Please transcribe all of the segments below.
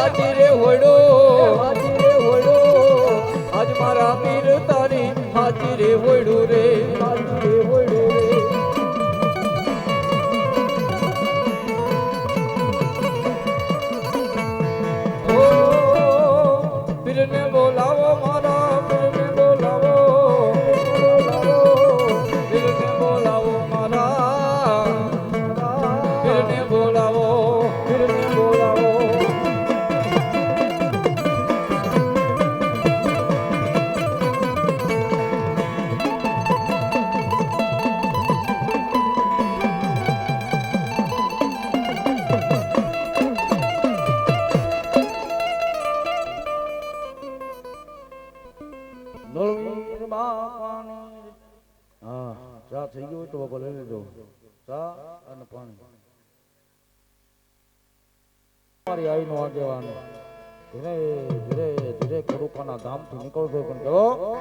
હાજી રે હોડો આજ મારા પીર તારી હાજી રે હોડું રે પીરને બોલાવો મારા પીરને બોલાવો પીરને બોલાવો મારા પીરને બોલાવો ચા થઈ ગયું તો બાપા લઈ લેજો ચા અને પાણી મારી આઈ નો આગેવાન ધીરે ધીરે ધીરે કડુકાના ધામ થી નીકળતો પણ કેવો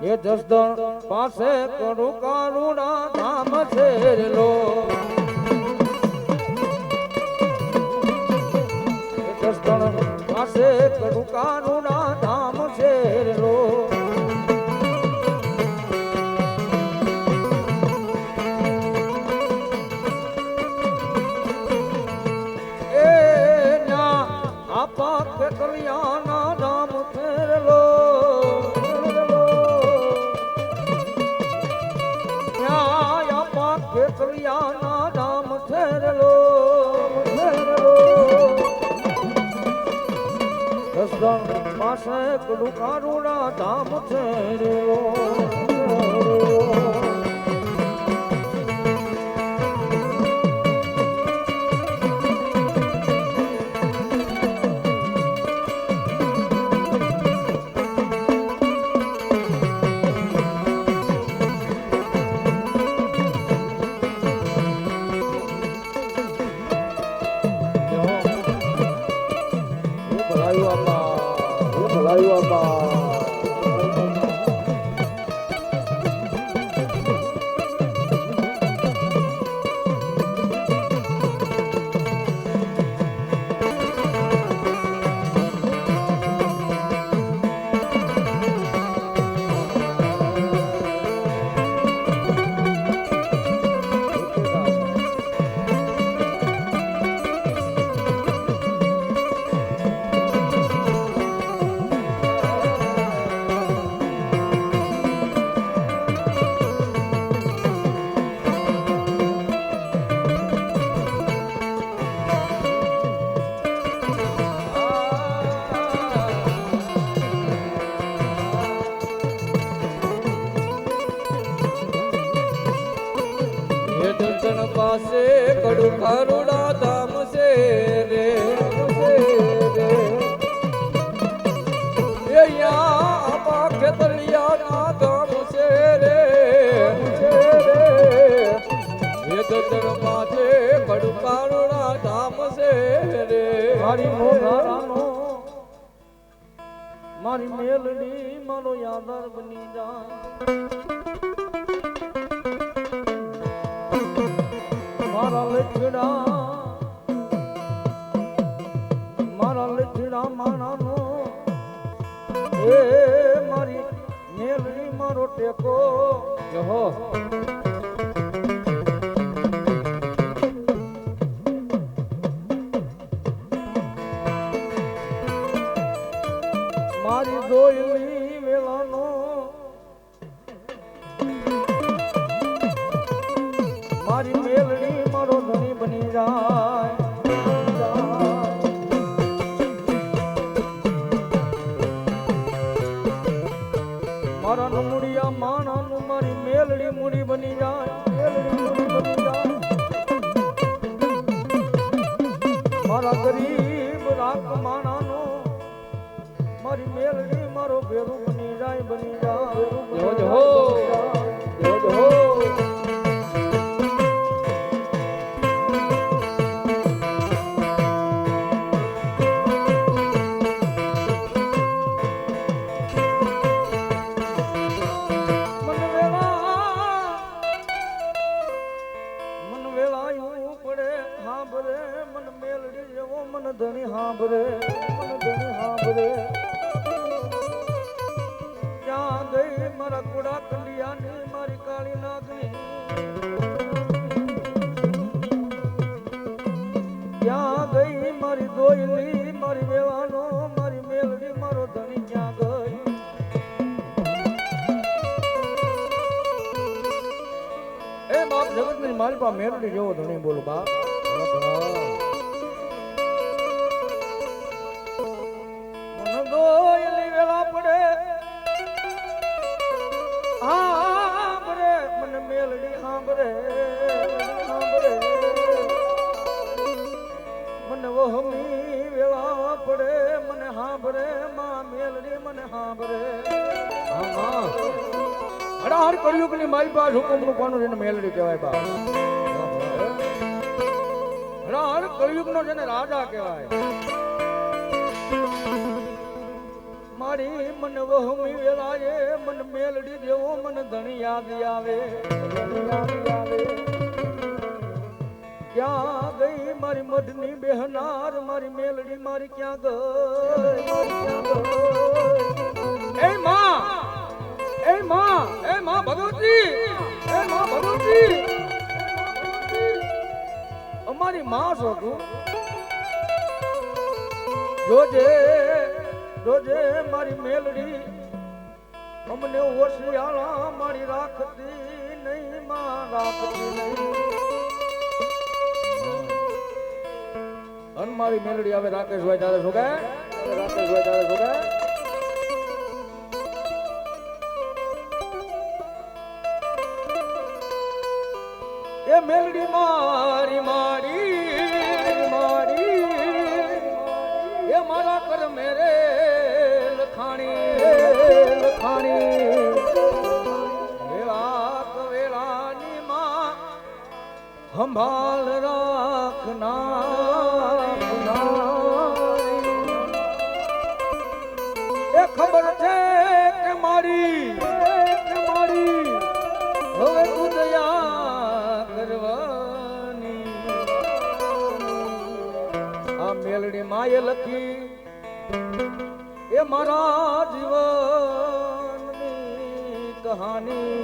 એ જસદણ પાસે કડુકારુણા ધામ છે લો જસદણ પાસે કડુકારુણા ધામ છે લો કલ્યાણા રામ ફેરલો કલ્યાણા રામ ફેરલો પાસે કડુકારુણા ધામ ફેરલો પાસે કડુકારુણા ધામ છે રે અહીંયા પાકે તલિયાના ધામ છે રે એ દર્શન પાસે કડુકારુણા ધામ છે રે મારી મોરાનો મારી મેલડી મારો યાદર બની જાય મારા લચડા માણાનો એ મારી મેલડી મારો ટેકો જહો મારી દોયલી વેલાનો મારી મેલડી મારો ધણી બની જાય મારા નમુડિયા માણાનું મારી મેલડી મૂડી બની જાય મારા ગરીબ રાખ માણાનો મારી મેલડી મારો ભેરું બની જાય હાંભરે મન મેલડી જેવો મન ધણી હાંભરે મન ધણી હાંભરે ક્યાં ગઈ મારા કુડા કંડિયાની મારી કાળી નાગની ક્યાં ગઈ મારી દોયલી મારી વેવાનો મારી મેલડી મારો ધણી ક્યાં ગઈ એ બાપ જગતની મારી પાસે મેલડી જેવો ધણી બોલો બાપ મન દોયલી વેલા પડે હાંભરે મને મેલડી હાંભરે હાંભરે મને વહમી વેલા પડે મને હાંભરે માં મેલડી મને હાંભરે અડાર કર્યું કે મારી પાસે હુકમનું પાનું જેને મેલડી કહેવાય બા અડાર કર્યું નો જેને રાજા કહેવાય મારી મન વહમી વેલાએ મન મેલડી જેવો મન ધણી યાદ આવે ક્યાં ગઈ મારી મઢની બેહનાર મારી મેલડી મારી ક્યાં ગઈ એ માં ભગવતી અમારી માં છો તું જોજે મારી મેલડી અમને ઓશિયાળા મારી રાખતી નહીં માં રાખતી નહીં અન મારી મેલડી હવે રાકેશભાઈ તારે શું કહે રાકેશભાઈ તારે શું કહે એ મેલડી મારી મારી એ મારા કર મેરે લખાણી વેળાની માં સંભાળ રાખના એ ખબર છે કે મારી હવે તું દયા કરવાની આ મેલડી માએ લખી એ મારા જીવનની કહાની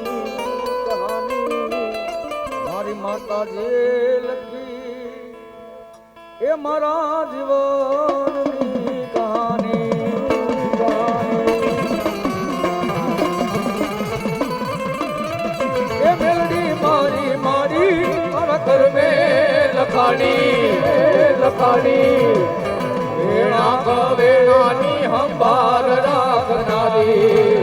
મારી માતાજી લખી એ મારા જીવનની કહાની એ મેલડી મારી મારા ઘર મેં લખાણી વેણા કવેણાની સંભાળ રાખનારી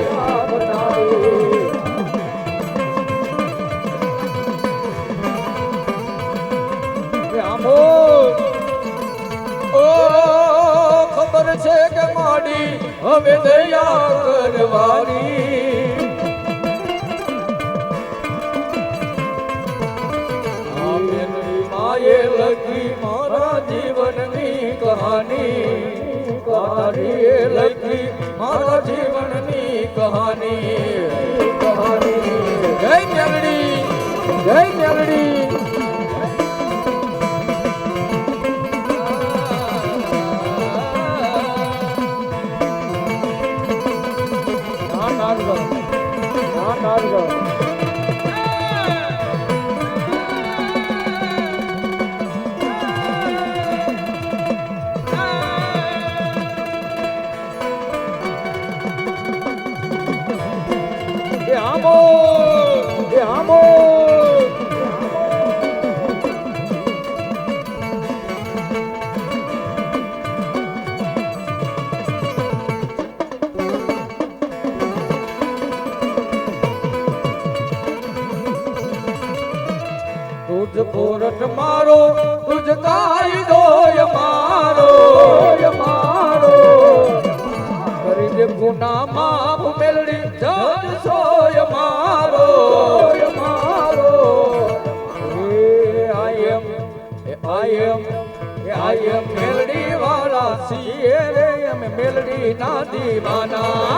ખબર છે કે માડી હવે દયા કરવાની માએ લખી મારા જીવનની કહાની લખી મારા જીવનની કહાની જય મેલડી तुझ कोरट मारो तुझ कायदो मारो કરી દે ગુના માફ મેલડી જજ સોય મારો I am મેલડી વાળા છીએ રે અમે મેલડી ના દીવાના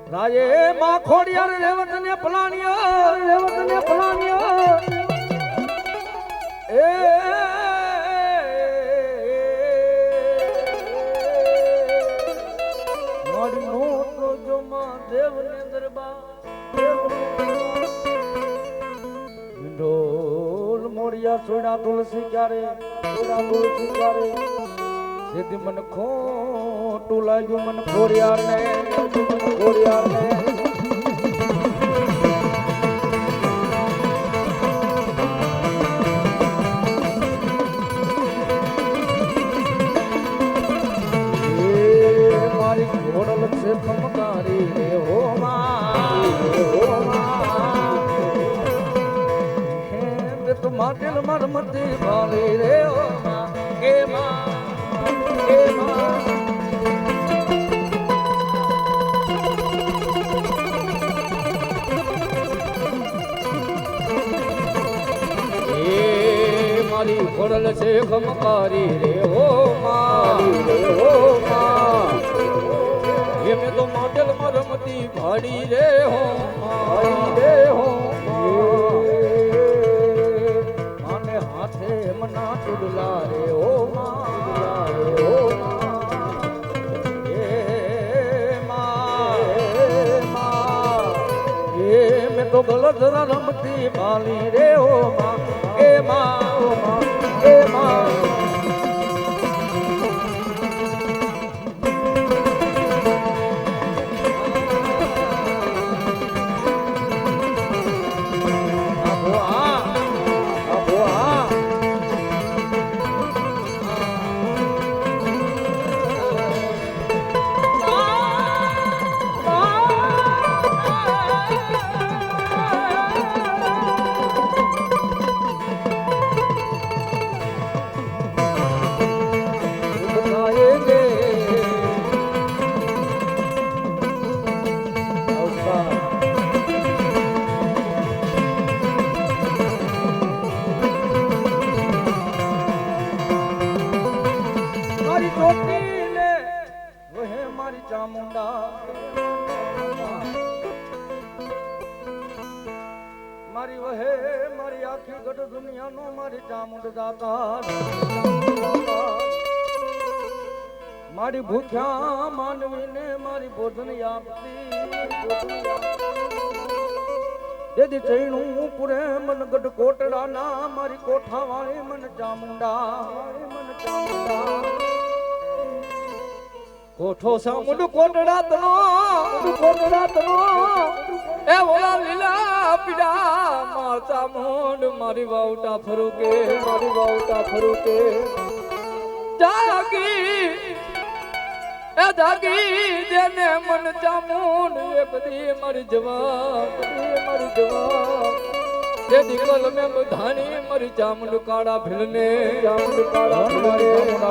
રાજે માં ખોડિયાર રેવત ને ફલાણિયા એ મારી નોટ જો માં દેવ ને દરબાર ઢોલ મોડિયા સોડા તુલસી ક્યારે સીધી મને ખોટું લાગ્યું મને ખોડિયાર ને મારી ઘોડલ છે ખમકારી રે હો તો માટેલ મરમતી ભાલી રે ઓ એ મારી ખોડલ છે ખમકારી રે ઓ એ મેં તો માટેલ મરમતી ભાડી રે હો હાથે મના ચુડલા રે ઓ મેં તો ગલત રમતી માલી રે ઓ એ મારી ચામુંડા મારી વહે મારી આખી ગઢ દુનિયાનો મારી ચામુંડ દાતા મારી ભૂખ્યા માનવીને મારી ભોજન આપતી જેથી ચૈણું પુરે મન ગઢ કોટડાના મારી કોઠા વાળી મન ચામુંડા કોઠો સામુંડ કોટડા તનો એ ઓલા લીલા પીડા માતા મોંડ મારી વાવટા ફરુકે જાગી જેને મન ચામુંડ એ બધી મારી જવાન જે દીકલ મેં બધાની મારી ચામુંડ કાળા ભીલને